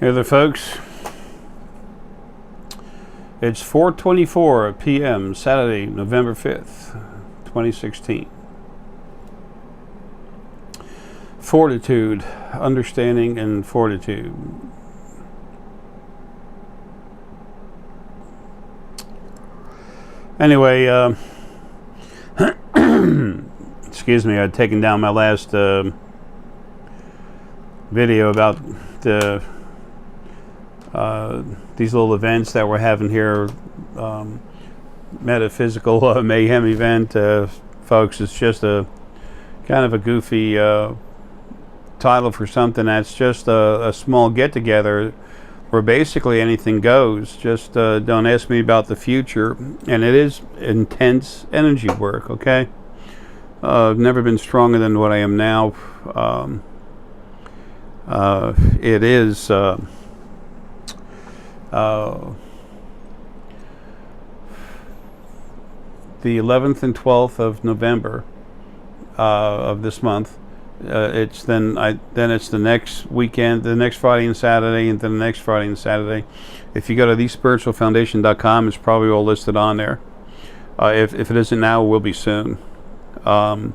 Hey there, folks. It's 4:24 p.m. Saturday, November 5th, 2016. Fortitude, understanding, and fortitude. Anyway, excuse me, I'd taken down my last video about the these little events that we're having here, Metaphysical Mayhem event, folks. It's just a kind of a goofy title for something that's just a small get-together where basically anything goes. Just don't ask me about the future, and it is intense energy work, okay? I've never been stronger than what I am now. It is the 11th and 12th of November of this month. It's then it's the next weekend, the next Friday and Saturday, and then the next Friday and Saturday. If you go to thespiritualfoundation.com, it's probably all listed on there. If it isn't now, it will be soon. On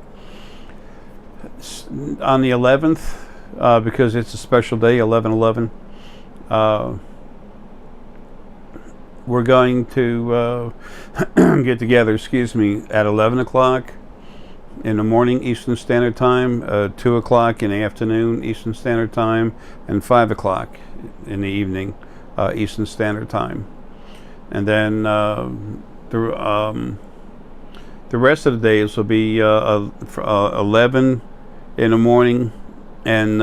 the 11th, because it's a special day, 11/11. We're going to get together, at 11 o'clock in the morning Eastern Standard Time, 2 o'clock in the afternoon Eastern Standard Time, and 5 o'clock in the evening Eastern Standard Time. And then the rest of the days will be 11 in the morning and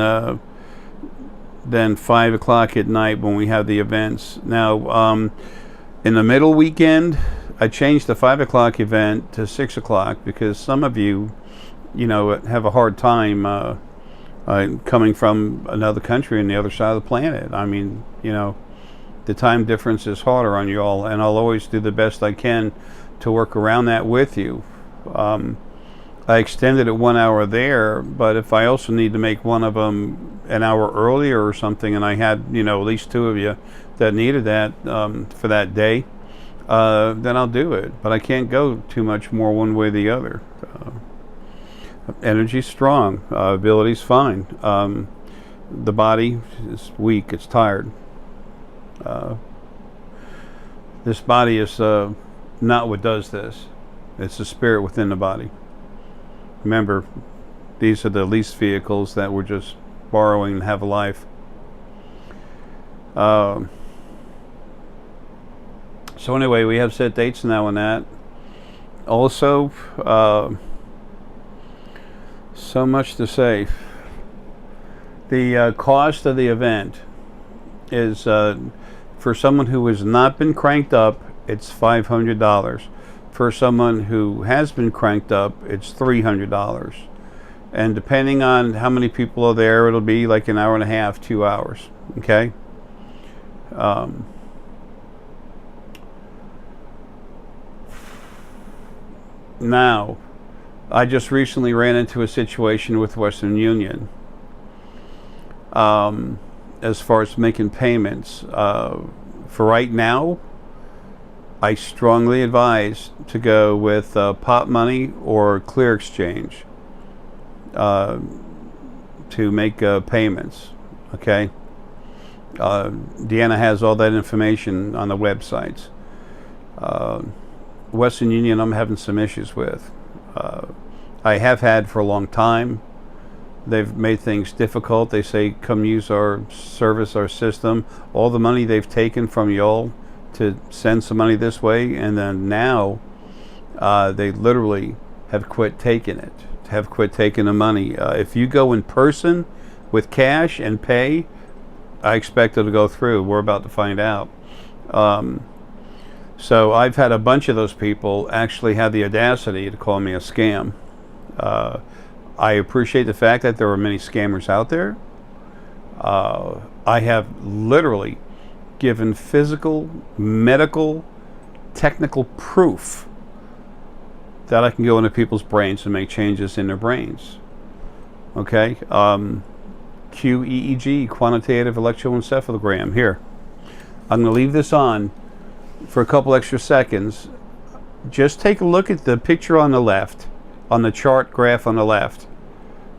then 5 o'clock at night when we have the events. Now, in the middle weekend, I changed the 5 o'clock event to 6 o'clock because some of you, have a hard time coming from another country on the other side of the planet. I mean, the time difference is harder on you all, and I'll always do the best I can to work around that with you. I extended it 1 hour there, but if I also need to make one of them an hour earlier or something, and I had, at least two of you that needed that for that day, then I'll do it. But I can't go too much more one way or the other. Energy's strong. Ability's fine. The body is weak. It's tired. This body is not what does this. It's the spirit within the body. Remember, these are the lease vehicles that we're just borrowing and have a life. So anyway, we have set dates now on that. Also, so much to say. The cost of the event is, for someone who has not been cranked up, it's $500. For someone who has been cranked up, it's $300. And depending on how many people are there, it'll be like an hour and a half, 2 hours. Okay? Now, I just recently ran into a situation with Western Union as far as making payments. For right now, I strongly advise to go with Pop Money or Clear Exchange to make payments. Okay? Deanna has all that information on the websites. Western Union, I'm having some issues with. I have had for a long time. They've made things difficult. They say, come use our service, our system. All the money they've taken from y'all to send some money this way, and then now they literally have quit taking it, have quit taking the money. If you go in person with cash and pay, I expect it to go through. We're about to find out. So I've had a bunch of those people actually have the audacity to call me a scam. I appreciate the fact that there are many scammers out there. I have literally given physical, medical, technical proof that I can go into people's brains and make changes in their brains. Okay? QEEG, quantitative electroencephalogram. Here, I'm going to leave this on for a couple extra seconds. Just take a look at the picture on the left, on the chart graph on the left,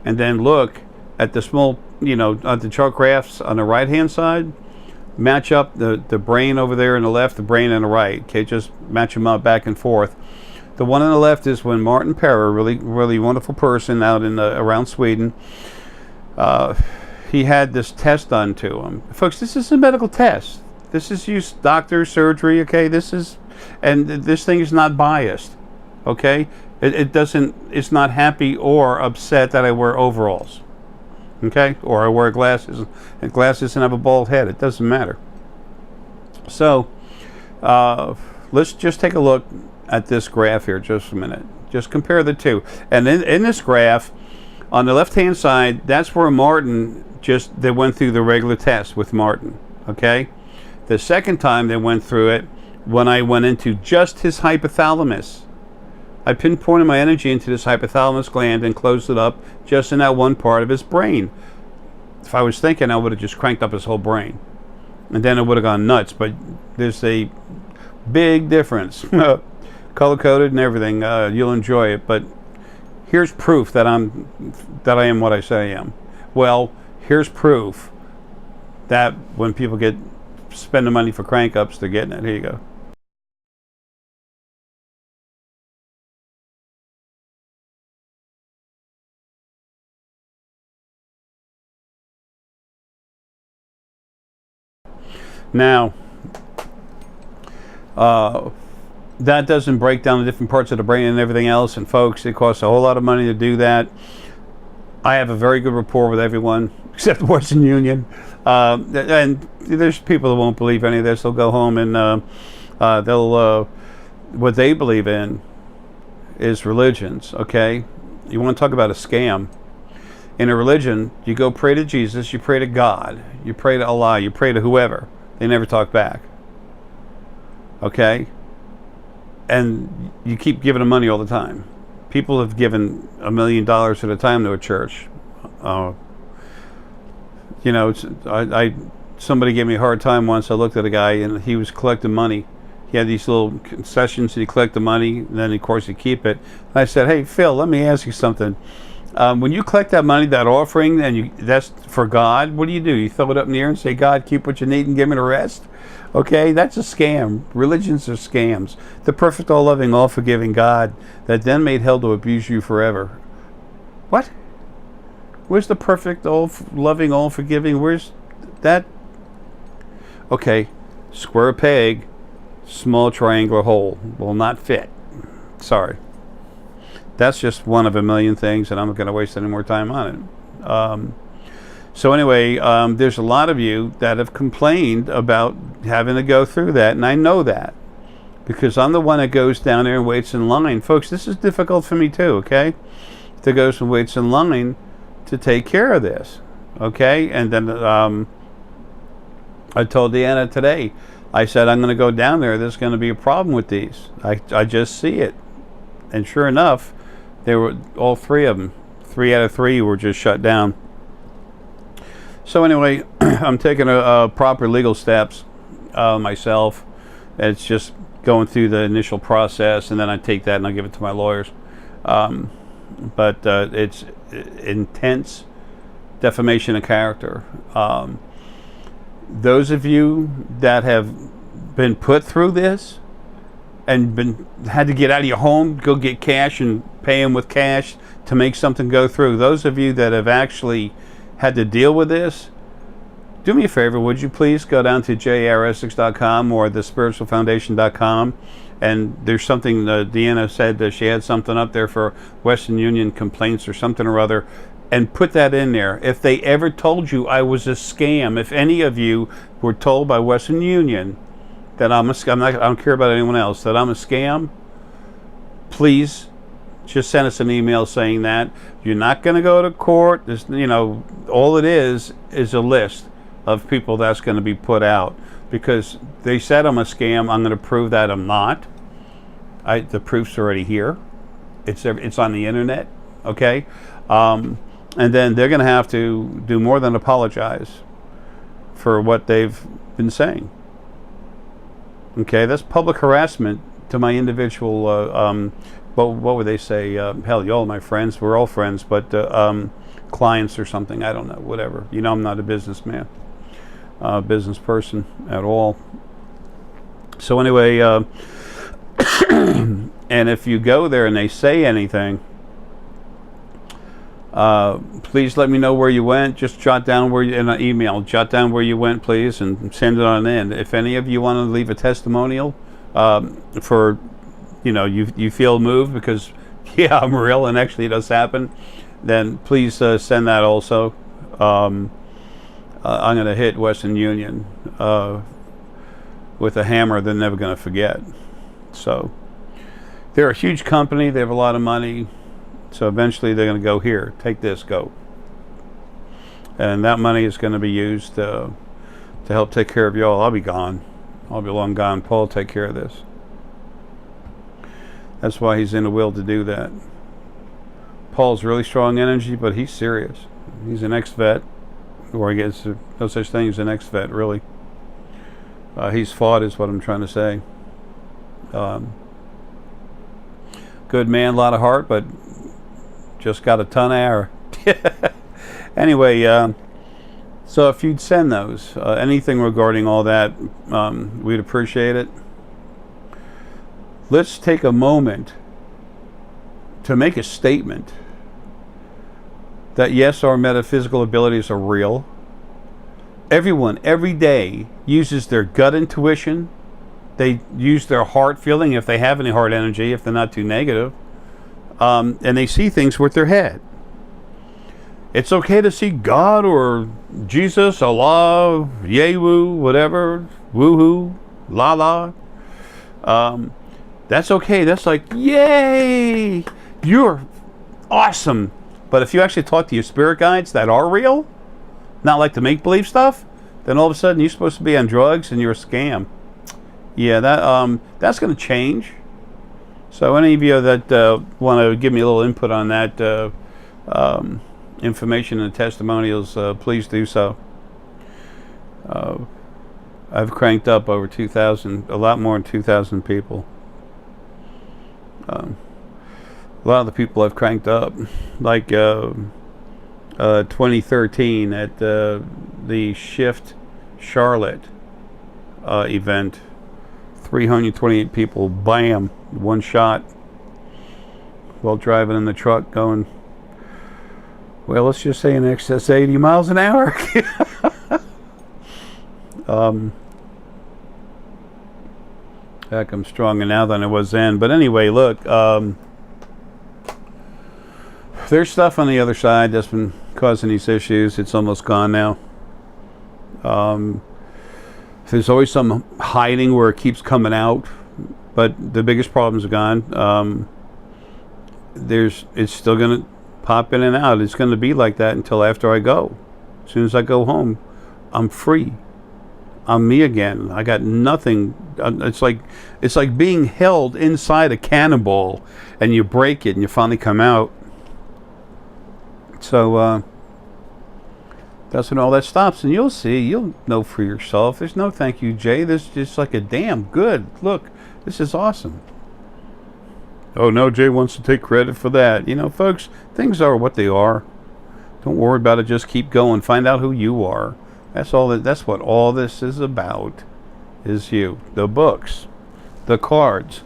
and then look at the small, at the chart graphs on the right hand side. Match up the brain over there on the left, the brain on the right. Okay, just match them up back and forth. The one on the left is when Martin Perrer, really wonderful person out in around Sweden, he had this test done to him. Folks, this is a medical test. This is used doctor surgery. Okay, and this thing is not biased. Okay, it's not happy or upset that I wear overalls. Okay, or I wear glasses and have a bald head. It doesn't matter. So let's just take a look at this graph here just a minute. Just compare the two. And in this graph, on the left-hand side, that's where Martin they went through the regular test with Martin. Okay, the second time they went through it, when I went into just his hypothalamus, I pinpointed my energy into this hypothalamus gland and closed it up just in that one part of his brain. If I was thinking, I would have just cranked up his whole brain. And then it would have gone nuts. But there's a big difference. Color-coded and everything. You'll enjoy it. But here's proof that I am what I say I am. Well, here's proof that when people spend the money for crank-ups, they're getting it. Here you go. Now, that doesn't break down the different parts of the brain and everything else. And folks, it costs a whole lot of money to do that. I have a very good rapport with everyone except Western Union. And there's people that won't believe any of this. They'll go home and what they believe in is religions. Okay, you want to talk about a scam? In a religion, you go pray to Jesus, you pray to God, you pray to Allah, you pray to whoever. They never talk back. Okay? And you keep giving them money all the time. People have given $1 million at a time to a church. Somebody gave me a hard time once. I looked at a guy and he was collecting money. He had these little concessions and he collected money, and then of course he'd keep it. And I said, hey Phil, let me ask you something. When you collect that money, that offering, and that's for God, what do? You throw it up in the air and say, God, keep what you need and give me the rest? Okay, that's a scam. Religions are scams. The perfect, all-loving, all-forgiving God that then made hell to abuse you forever. What? Where's the perfect, all-loving, all-forgiving? Where's that? Okay, square peg, small triangular hole will not fit. Sorry. That's just one of a million things, and I'm not going to waste any more time on it. So anyway, there's a lot of you that have complained about having to go through that, and I know that because I'm the one that goes down there and waits in line. Folks, this is difficult for me too, okay? To go and waits in line to take care of this, okay? And then I told Deanna today, I said, I'm going to go down there. There's going to be a problem with these. I just see it. And sure enough, there were all three of them. 3 out of 3 were just shut down. So anyway, I'm taking a proper legal steps myself. It's just going through the initial process, and then I take that and I give it to my lawyers. But it's intense defamation of character. Those of you that have been put through this and had to get out of your home, go get cash and pay them with cash to make something go through. Those of you that have actually had to deal with this, do me a favor, would you please go down to essex.com or thespiritualfoundation.com, and there's something, Deanna said that she had something up there for Western Union complaints or something or other, and put that in there. If they ever told you I was a scam, if any of you were told by Western Union that I don't care about anyone else, that I'm a scam, please just send us an email saying that. You're not going to go to court. There's, all it is a list of people that's going to be put out because they said I'm a scam. I'm going to prove that I'm not. The proof's already here. It's on the internet. Okay. And then they're going to have to do more than apologize for what they've been saying. Okay, that's public harassment to my individual, what would they say? Hell, y'all my friends. We're all friends, but clients or something. I don't know, whatever. You know, I'm not a businessman, business person at all. So anyway, and if you go there and they say anything, please let me know where you went. Just jot down where you, in an email, jot down where you went, please, and send it on in. If any of you want to leave a testimonial for, you know, you feel moved because, yeah, I'm real and actually it does happen, then please send that also. I'm going to hit Western Union with a hammer they're never going to forget. So they're a huge company. They have a lot of money. So eventually they're going to go, here, take this, go. And that money is going to be used to help take care of y'all. I'll be gone. I'll be long gone. Paul will take care of this. That's why he's in the will to do that. Paul's really strong energy, but he's serious. He's an ex-vet. Or I guess no such thing as an ex-vet, really. He's fought is what I'm trying to say. Good man, a lot of heart, but just got a ton of air. Anyway, so if you'd send those, anything regarding all that, we'd appreciate it. Let's take a moment to make a statement that yes, our metaphysical abilities are real. Everyone, every day, uses their gut intuition. They use their heart feeling, if they have any heart energy, if they're not too negative. And they see things with their head. It's okay to see God or Jesus, Allah, Yehu, whatever, woohoo, la la. That's okay. That's like, yay, you're awesome. But if you actually talk to your spirit guides that are real, not like the make-believe stuff, then all of a sudden you're supposed to be on drugs and you're a scam. Yeah, that's going to change. So any of you that want to give me a little input on that information and testimonials, please do so. I've cranked up over 2,000, a lot more than 2,000 people. A lot of the people I've cranked up, like 2013 at the Shift Charlotte event, 328 people, bam, one shot, while driving in the truck going, well, let's just say in excess 80 miles an hour. Heck, I'm stronger now than I was then. But anyway, look, there's stuff on the other side that's been causing these issues. It's almost gone now. There's always some hiding where it keeps coming out, but the biggest problems are gone. It's still going to pop in and out. It's going to be like that until after I go. As soon as I go home, I'm free. I'm me again. I got nothing. It's like being held inside a cannonball, and you break it, and you finally come out. So that's when all that stops, and you'll see. You'll know for yourself. There's no thank you, Jay. There's just like a damn good. Look, this is awesome. Oh no, Jay wants to take credit for that. You know, folks, things are what they are. Don't worry about it. Just keep going. Find out who you are. That's all. That's what all this is about. Is you. The books, the cards.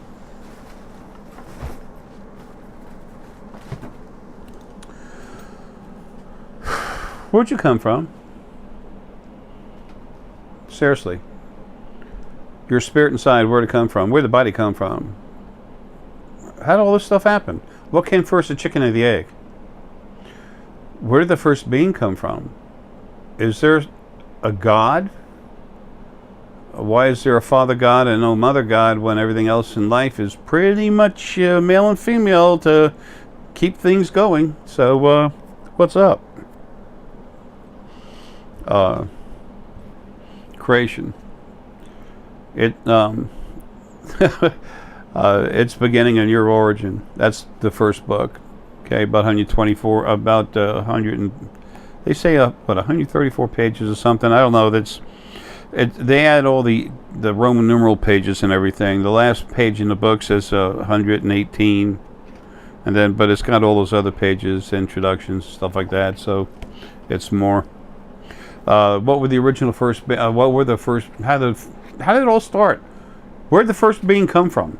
Where'd you come from? Seriously. Your spirit inside, where'd it come from? Where'd the body come from? How did all this stuff happen? What came first, the chicken or the egg? Where did the first being come from? Is there a God? Why is there a Father God and no Mother God when everything else in life is pretty much male and female to keep things going? So, what's up? Creation. Its beginning and your origin. That's the first book. Okay, about 124, about 100, they say what, 134 pages or something. I don't know. They add all the Roman numeral pages and everything. The last page in the book says 118, and then but it's got all those other pages, introductions, stuff like that. So it's more. What were the original first? What were the first? How did it all start? Where did the first being come from?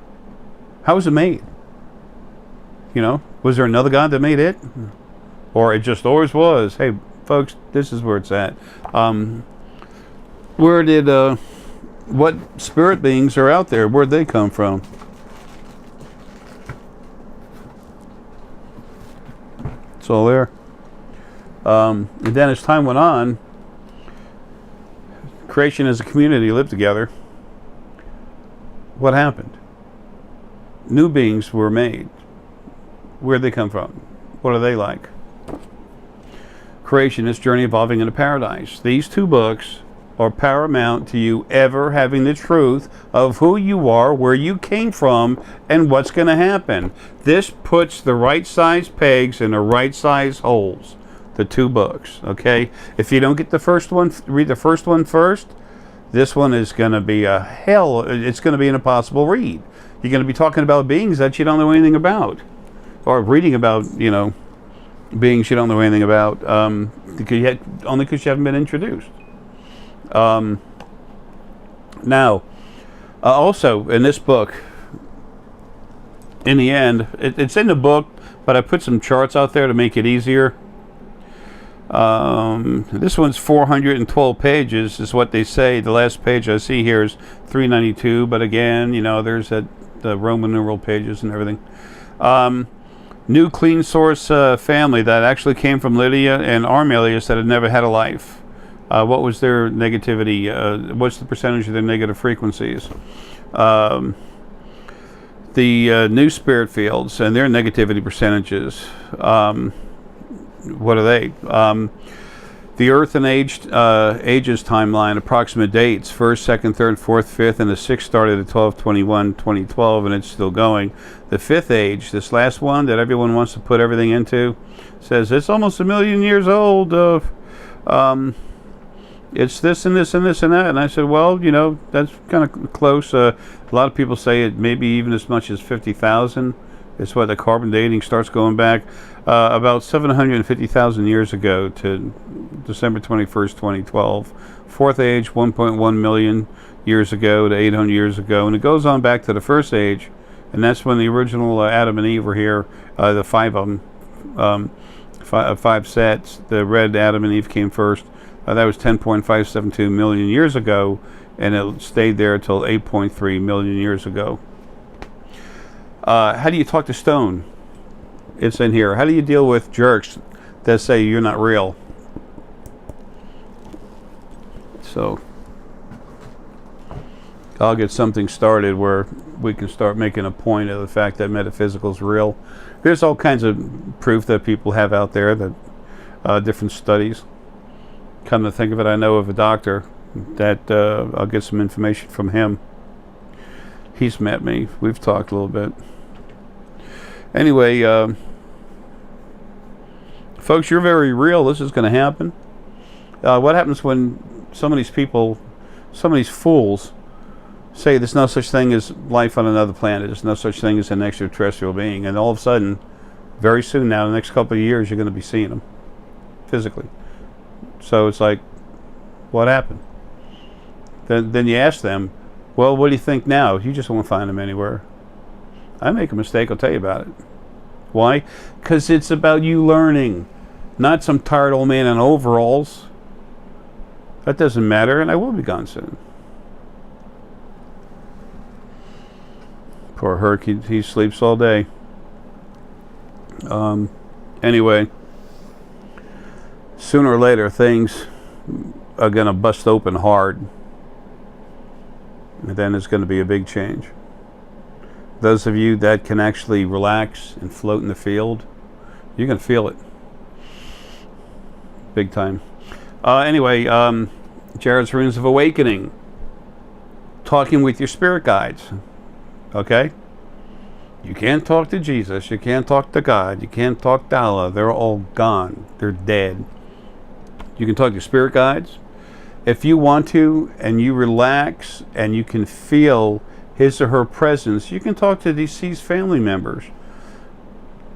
How was it made? You know, was there another God that made it, or it just always was? Hey, folks, this is where it's at. Where did what spirit beings are out there? Where'd they come from? It's all there. And then as time went on, creation as a community lived together. What happened? New beings were made. Where'd they come from? What are they like? Creation, this journey evolving into paradise. These two books are paramount to you ever having the truth of who you are, where you came from, and what's going to happen. This puts the right size pegs in the right size holes. The two books, okay? If you don't get the first one, read the first one first, this one is going to be a hell. It's going to be an impossible read. You're going to be talking about beings that you don't know anything about. Or reading about, you know, beings you don't know anything about, only because you haven't been introduced. Now, also in this book, in the end, it's in the book, but I put some charts out there to make it easier. This one's 412 pages, is what they say. The last page I see here is 392, but again, you know, there's the Roman numeral pages and everything. New clean source family that actually came from Lydia and Armelius that had never had a life. What was their negativity? What's the percentage of their negative frequencies? The new spirit fields and their negativity percentages. What are they? The Earth and Ages timeline, approximate dates, 1st, 2nd, 3rd, 4th, 5th, and the 6th started at 12/21/2012, and it's still going. The 5th age, this last one that everyone wants to put everything into, says it's almost 1 million years old. It's this and this and this and that. And I said, well, you know, that's kind of close. A lot of people say it may be even as much as 50,000. It's why the carbon dating starts going back about 750,000 years ago to December 21st, 2012. 4th age, 1.1 million years ago to 800 years ago. And it goes on back to the 1st age. And that's when the original Adam and Eve were here, the 5 of them, 5 sets. The red Adam and Eve came first. That was 10.572 million years ago. And it stayed there until 8.3 million years ago. How do you talk to stone? It's in here. How do you deal with jerks that say you're not real? So I'll get something started where we can start making a point of the fact that metaphysical is real. There's all kinds of proof that people have out there, that different studies. Come to think of it, I know of a doctor that I'll get some information from him. He's met me. We've talked a little bit. Anyway, folks, you're very real. This is going to happen. What happens when some of these people, some of these fools, say there's no such thing as life on another planet, there's no such thing as an extraterrestrial being, and all of a sudden, very soon now, in the next couple of years, you're going to be seeing them physically. So it's like, what happened? Then you ask them, well, what do you think now? You just won't find them anywhere. I make a mistake, I'll tell you about it. Why? Because it's about you learning, not some tired old man in overalls. That doesn't matter, and I will be gone soon. Poor Herc, he sleeps all day. Anyway, sooner or later, things are going to bust open hard. And then it's going to be a big change. Those of you that can actually relax and float in the field, you're going to feel it. Big time. Anyway, Jared's Runes of Awakening. Talking with your spirit guides. Okay? You can't talk to Jesus. You can't talk to God. You can't talk to Allah. They're all gone. They're dead. You can talk to spirit guides. If you want to, and you relax, and you can feel his or her presence, you can talk to deceased family members.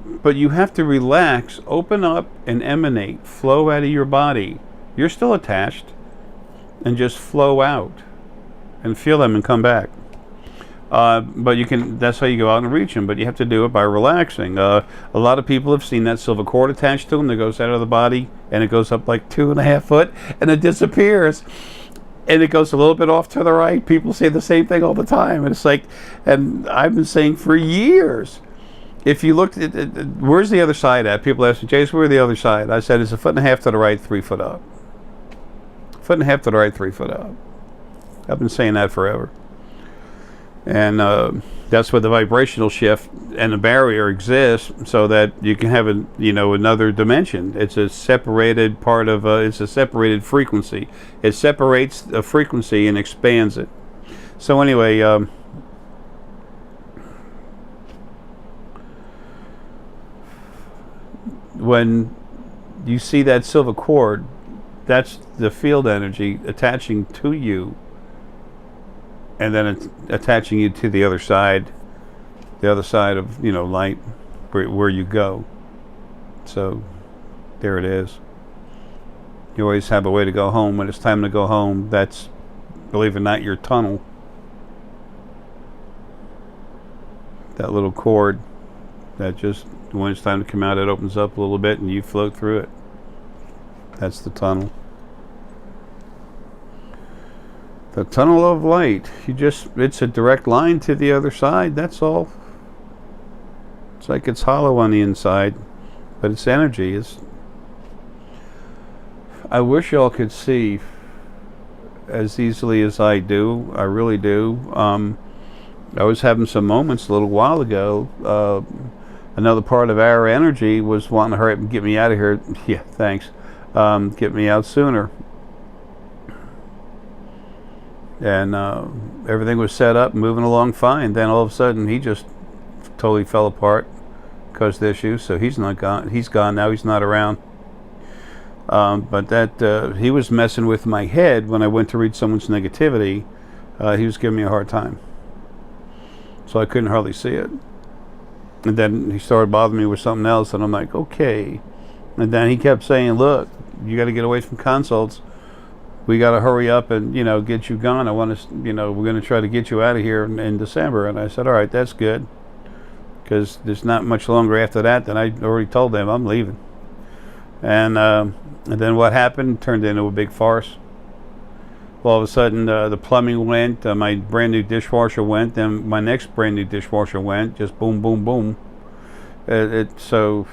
But you have to relax, open up, and emanate, flow out of your body. You're still attached, and just flow out, and feel them and come back. But you can, that's how you go out and reach them, but you have to do it by relaxing. A lot of people have seen that silver cord attached to them that goes out of the body, and it goes up like 2.5 foot, and it disappears. And it goes a little bit off to the right. People say the same thing all the time. And it's like, and I've been saying for years, if you looked at, where's the other side at? People ask me, Jason, where's the other side? I said, it's 1.5 foot to the right, 3 foot up. 1.5 foot to the right, 3 foot up. I've been saying that forever. And that's where the vibrational shift and the barrier exists, so that you can have another dimension. It's a separated part of it's a separated frequency. It separates a frequency and expands it. So anyway, when you see that silver cord, that's the field energy attaching to you, and then it's attaching you to the other side of light, where you go. So there it is. You always have a way to go home. When it's time to go home, that's, believe it or not, your tunnel. That little cord that just, when it's time to come out, it opens up a little bit and you float through it. That's the tunnel. The tunnel of light. It's a direct line to the other side, that's all. It's like it's hollow on the inside, but it's energy. I wish y'all could see as easily as I do. I really do. I was having some moments a little while ago. Another part of our energy was wanting to hurry up and get me out of here. Yeah, thanks. Get me out sooner. And everything was set up, moving along fine. Then all of a sudden, he just totally fell apart because of the issues. So he's not gone. He's gone now. He's not around. But that he was messing with my head when I went to read someone's negativity. He was giving me a hard time, so I couldn't hardly see it. And then he started bothering me with something else, and I'm like, okay. And then he kept saying, "Look, you got to get away from consults. We got to hurry up and get you gone. I want to, we're going to try to get you out of here in December." And I said, "All right, that's good, because there's not much longer after that." Then I already told them I'm leaving. And then what happened turned into a big farce. Well, all of a sudden the plumbing went, my brand new dishwasher went, then my next brand new dishwasher went, just boom, boom, boom. So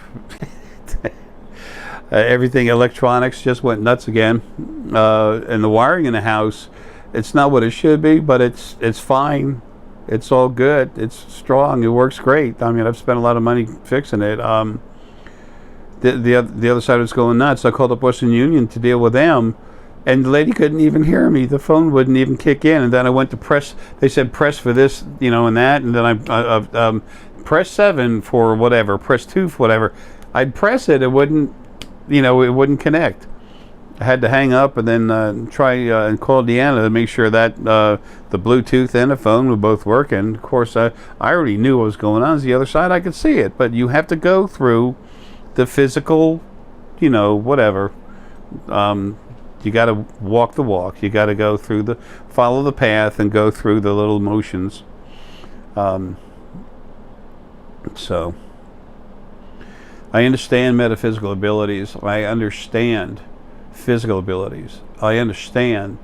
everything electronics just went nuts again. And the wiring in the house, it's not what it should be, but it's fine. It's all good. It's strong. It works great. I mean, I've spent a lot of money fixing it. The other side was going nuts. I called up Western Union to deal with them, and the lady couldn't even hear me. The phone wouldn't even kick in. And then I went to press. They said press for this, and that. And then I press 7 for whatever, press 2 for whatever. I'd press it. It wouldn't, it wouldn't connect. I had to hang up and then try and call Deanna to make sure that the Bluetooth and the phone were both working. Of course, I already knew what was going on. It's the other side. I could see it, but you have to go through the physical, whatever. You got to walk the walk. You got to go through follow the path and go through the little motions. So I understand metaphysical abilities. I understand physical abilities. I understand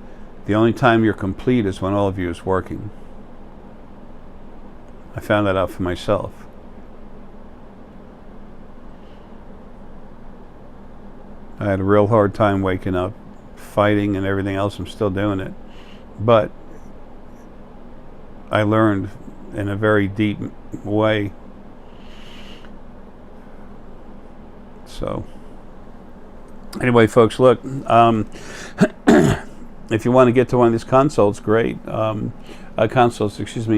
the only time you're complete is when all of you is working. I found that out for myself. I had a real hard time waking up, fighting and everything else. I'm still doing it. But I learned in a very deep way. So anyway, folks, look, if you want to get to one of these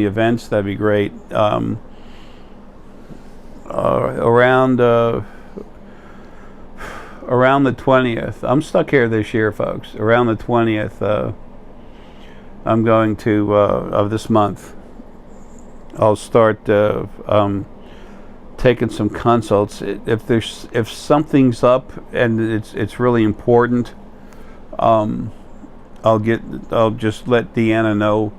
events, that'd be great. around the 20th. I'm stuck here this year, folks. Around the 20th, I'm going to of this month. I'll start taking some consults. If something's up and it's really important, I'll just let Deanna know,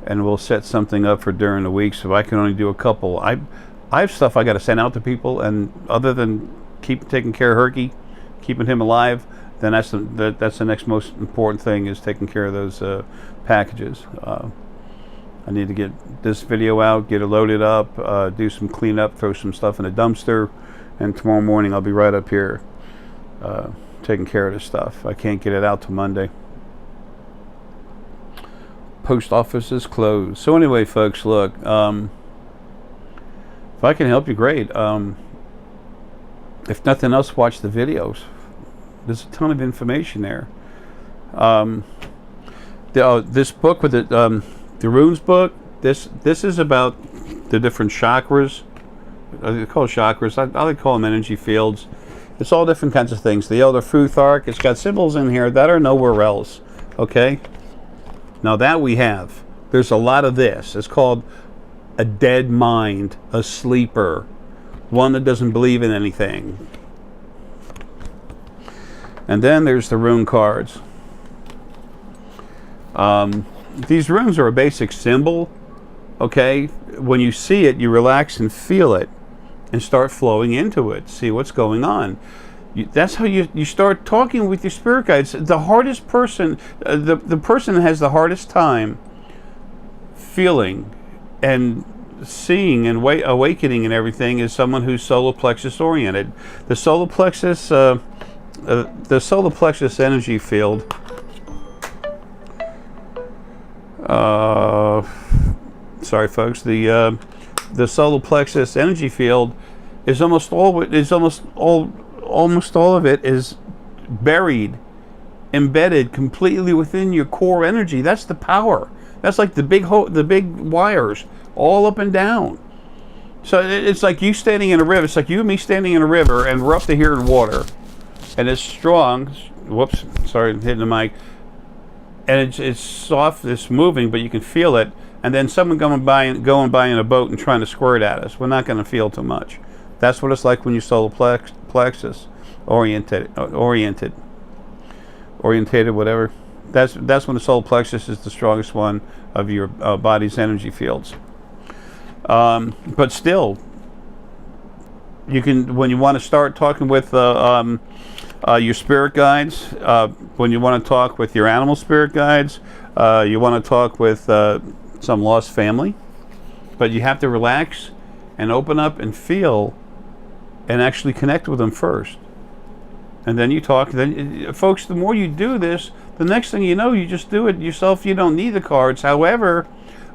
and we'll set something up for during the week. So I can only do a couple. I have stuff I got to send out to people, and other than keep taking care of Herky, keeping him alive, then that's the next most important thing, is taking care of those packages. I need to get this video out, get it loaded up, do some cleanup, throw some stuff in a dumpster, and tomorrow morning I'll be right up here taking care of this stuff. I can't get it out till Monday. Post office is closed. So anyway, folks, look, if I can help you, great. If nothing else, watch the videos. There's a ton of information there. This book with the runes book, this is about the different chakras. They call chakras. I like to call them energy fields. It's all different kinds of things. The Elder Fruth Arc, it's got symbols in here that are nowhere else. Okay? Now that we have, there's a lot of this. It's called a dead mind, a sleeper, one that doesn't believe in anything. And then there's the rune cards. These runes are a basic symbol. Okay? When you see it, you relax and feel it and start flowing into it. See what's going on. That's how you start talking with your spirit guides. The hardest person, the person that has the hardest time feeling and seeing and awakening and everything is someone who's solar plexus oriented. The solar plexus energy field. Sorry, folks. The solar plexus energy field is almost all of it is buried, embedded completely within your core energy. That's the power. That's like the big wires all up and down. So it's like you standing in a river. It's like you and me standing in a river, and we're up to here in water, and it's strong. Whoops, sorry, I'm hitting the mic. And it's soft, it's moving, but you can feel it. And then someone going by in a boat and trying to squirt at us. We're not going to feel too much. That's what it's like when you're solar plexus oriented, whatever. That's when the solar plexus is the strongest one of your body's energy fields. But still, you can, when you want to start talking with your spirit guides, when you want to talk with your animal spirit guides, you want to talk with some lost family, but you have to relax and open up and feel and actually connect with them first. And then you talk. Then, folks, the more you do this, the next thing you know, you just do it yourself. You don't need the cards. However,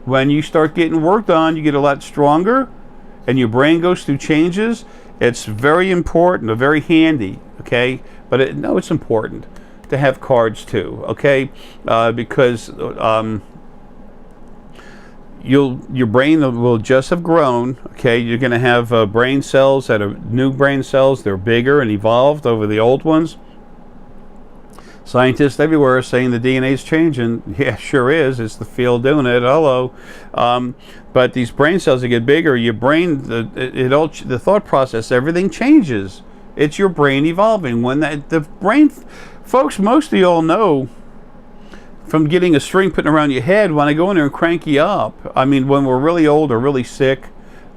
when you start getting worked on, you get a lot stronger, and your brain goes through changes. It's very important, or very handy, okay? But it's important to have cards too, okay? Because your brain will just have grown, okay? You're going to have brain cells that are new brain cells. They're bigger and evolved over the old ones. Scientists everywhere are saying the DNA is changing. Yeah, sure is. It's the field doing it. Hello. But these brain cells that get bigger, your brain, the thought process, everything changes. It's your brain evolving. When the brain, folks, most of you all know from getting a string put around your head, when I go in there and crank you up. I mean, when we're really old or really sick,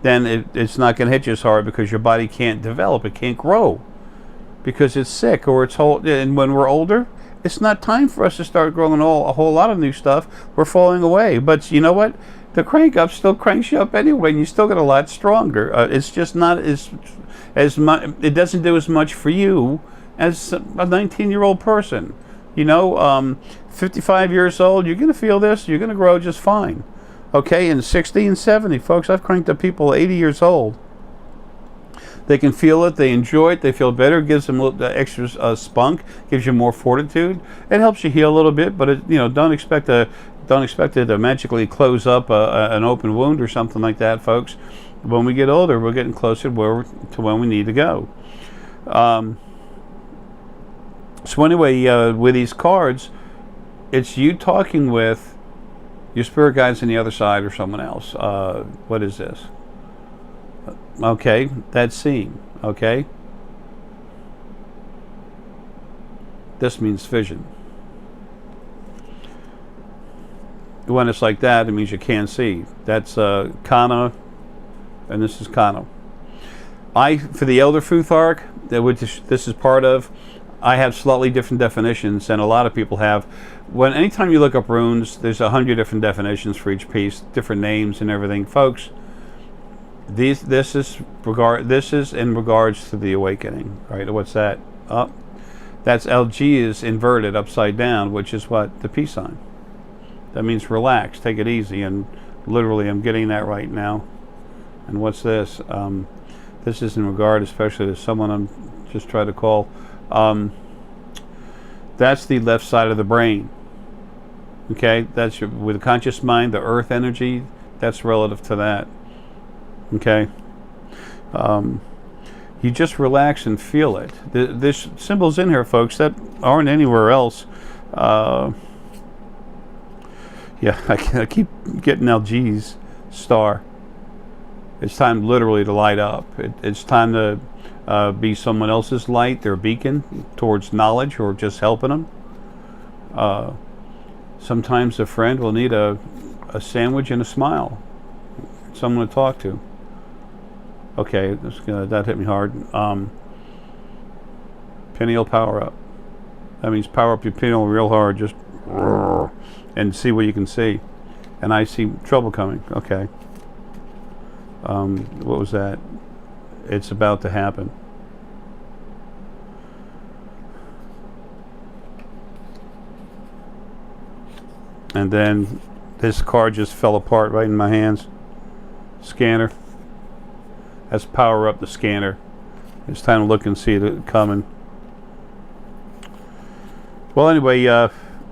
then it's not going to hit you as hard because your body can't develop. It can't grow because it's sick or it's old. And when we're older, it's not time for us to start growing a whole lot of new stuff. We're falling away. But you know what? The crank up still cranks you up anyway, and you still get a lot stronger. It's just not as much. It doesn't do as much for you as a 19-year-old person. 55 years old, you're going to feel this. You're going to grow just fine. Okay, and 60 and 70, folks, I've cranked up people 80 years old. They can feel it. They enjoy it. They feel better. Gives them a little extra spunk. Gives you more fortitude. It helps you heal a little bit, but don't expect to Don't expect it to magically close up an open wound or something like that, folks. When we get older, we're getting closer to when we need to go. So anyway, with these cards, it's you talking with your spirit guides on the other side or someone else. What is this? Okay, that's seeing. Okay. This means vision. When it's like that, it means you can't see. That's Kana, and this is Kana. For the Elder Truth arc, which this is part of, I have slightly different definitions than a lot of people have. Anytime you look up runes, there's 100 different definitions for each piece, different names and everything, folks. This is in regards to the awakening, right? What's that? That's LG is inverted upside down, which is what? The peace sign. That means relax, take it easy, and literally I'm getting that right now. And what's this? This is in regard especially to someone I'm just trying to call. That's the left side of the brain. Okay, that's with the conscious mind, the earth energy, that's relative to that. Okay. You just relax and feel it. There's symbols in here, folks, that aren't anywhere else. Yeah, I keep getting LG's star. It's time literally to light up. It's time to be someone else's light, their beacon towards knowledge or just helping them. Sometimes a friend will need a sandwich and a smile. Someone to talk to. Okay, that hit me hard. Pineal power up. That means power up your pineal real hard, just and see what you can see. And I see trouble coming. Okay. What was that? It's about to happen. And then this card just fell apart right in my hands. Scanner. Let's power up the scanner. It's time to look and see it coming. Well, anyway,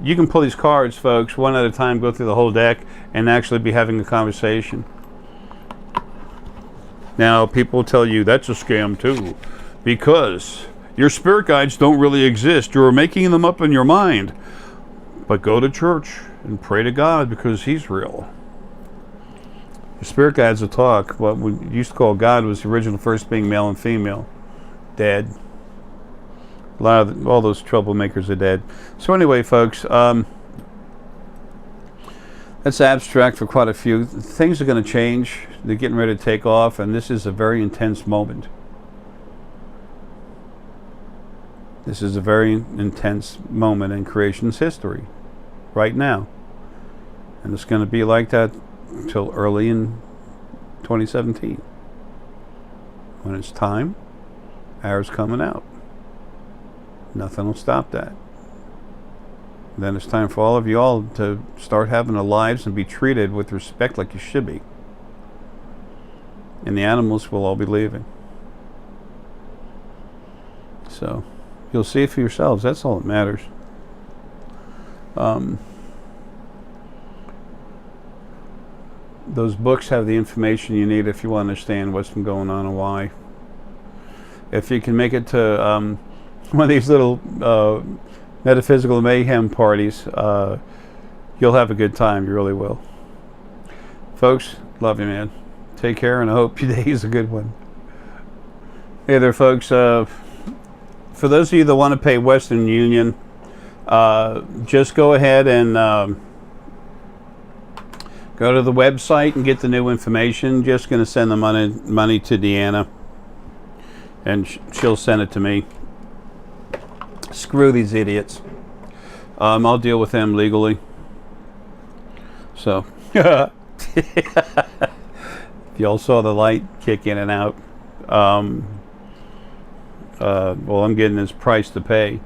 you can pull these cards, folks, one at a time, go through the whole deck, and actually be having a conversation. Now, people tell you that's a scam too, because your spirit guides don't really exist. You're making them up in your mind. But go to church and pray to God, because He's real. Your spirit guides will talk. What we used to call God was the original first being, male and female. Dead. A lot of all those troublemakers are dead. So anyway, folks, that's abstract for quite a few. Things are going to change. They're getting ready to take off, and this is a very intense moment. This is a very intense moment in creation's history, right now. And it's going to be like that until early in 2017. When it's time, Arae's coming out. Nothing will stop that. Then it's time for all of you all to start having a lives and be treated with respect like you should be. And the animals will all be leaving. So you'll see it for yourselves. That's all that matters. Those books have the information you need if you want to understand what's been going on and why. If you can make it to one of these little Metaphysical Mayhem parties, you'll have a good time. You really will. Folks, love you, man. Take care, and I hope your day is a good one. Hey there, folks. For those of you that want to pay Western Union, just go ahead and go to the website and get the new information. Just going to send the money to Deanna, and she'll send it to me. Screw these idiots. I'll deal with them legally. So, y'all saw the light kick in and out. Well, I'm getting this price to pay.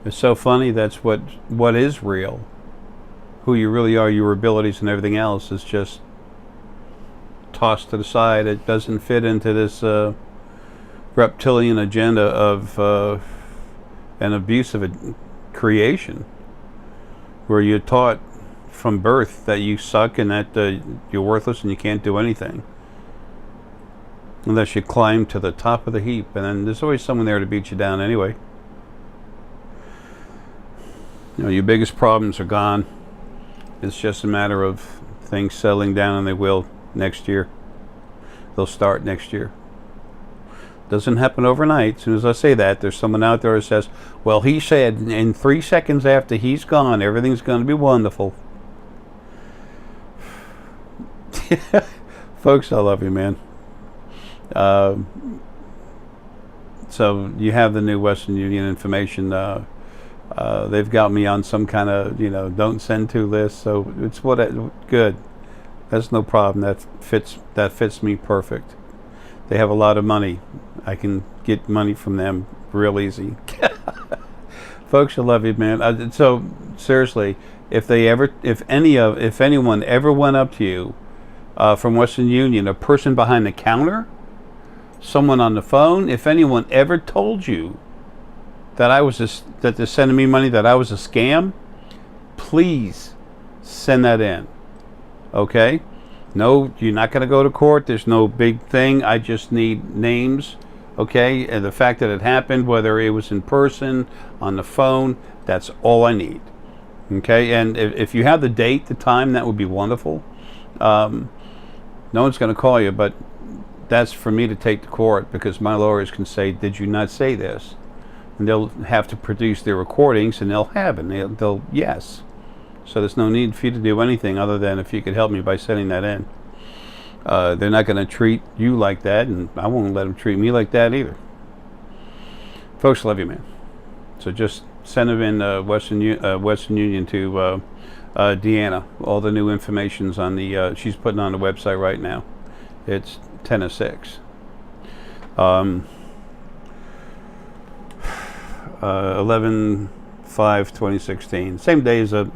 It's so funny. That's what is real. Who you really are, your abilities, and everything else is just tossed to the side. It doesn't fit into this reptilian agenda of an abusive creation where you're taught from birth that you suck and that you're worthless and you can't do anything unless you climb to the top of the heap, and then there's always someone there to beat you down anyway. You know, your biggest problems are gone. It's just a matter of things settling down, and they will next year. They'll start next year. Doesn't happen overnight. As soon as I say that, there's someone out there who says, well, he said in 3 seconds after he's gone, everything's going to be wonderful. Folks, I love you, man. So you have the new Western Union information. They've got me on some kind of, don't send to list. So it's good. That's no problem. That fits me perfect. They have a lot of money. I can get money from them real easy. Folks, I love you, man. So seriously, if anyone ever went up to you from Western Union, a person behind the counter, someone on the phone, if anyone ever told you that that they're sending me money, that I was a scam, please send that in. Okay? No, you're not going to go to court. There's no big thing. I just need names. Okay? And the fact that it happened, whether it was in person, on the phone, that's all I need. Okay? And if you have the date, the time, that would be wonderful. No one's going to call you, but that's for me to take to court, because my lawyers can say, did you not say this? And they'll have to produce their recordings, and they'll have it. They'll yes. So there's no need for you to do anything other than if you could help me by sending that in. They're not going to treat you like that, and I won't let them treat me like that either. Folks, love you, man. So just send them in Western Union to Deanna. All the new information's on the she's putting on the website right now. It's 10 of 6. 11/5/2016. Same day as there's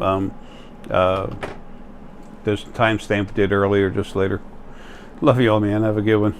timestamp did earlier, just later. Love you all, man. Have a good one.